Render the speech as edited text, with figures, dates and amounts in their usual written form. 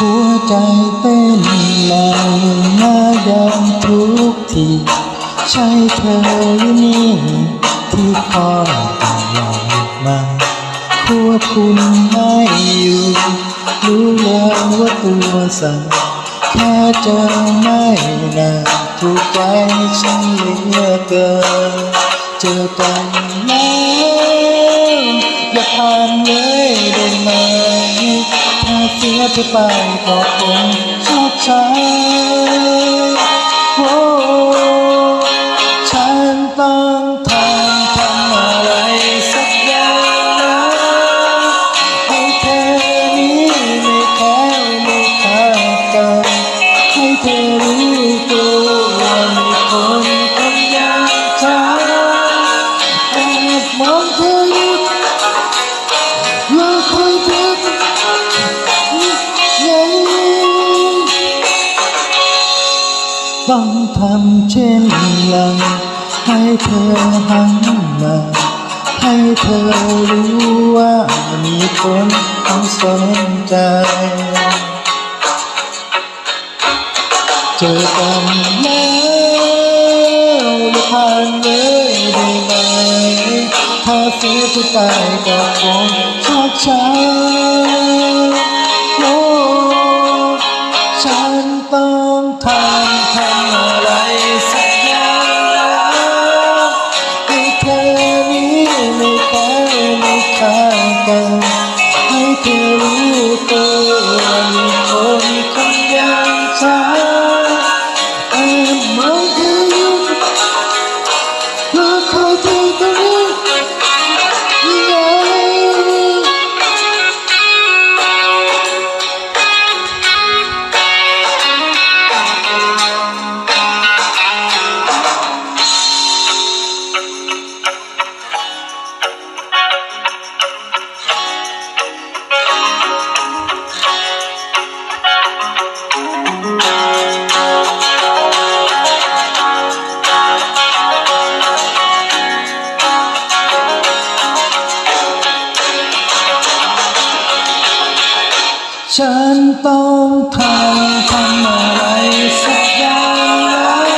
หัวใจเต้นแรงหน้าแดงทุกทีใช่เธอหรือนี่ที่คอยตลอดมาควบคุมไม่อยู่รู้แล้วว่าตัวสั่นแค่เจอไม่นานถูกใจฉันเหลือเกินเจอกันแล้วอย่าผ่านเลยได้ไหมถ้าเสียเธอไปก็คงชอบใจโอ้ฉันต้องทำอะไรสักอย่างให้เธอนี้ไม่แค่ไม่ขาดกันให้เธอรู้ตัวว่ามีคนอย่างฉันแอบมองเธออยู่แล้วคอยเธอต้องทำเช่นไรให้เธอหันมาให้เธอรู้ว่ามีคนต้องสนใจเจอกันแล้วไม่ผ่านเลยได้ไหมถ้าเสียเธอไปก็คงชอกช้ำโอ้ฉันต้องทำอะไรสักอย่างให้เธอนี้ไม่แค่ไม่ขาดกันให้เธอรู้ตัวว่ามีคนอย่างฉันแอบมองเธออยู่แล้วคอยเธอตรงนี้ฉันต้องทำอะไรสักอย่าง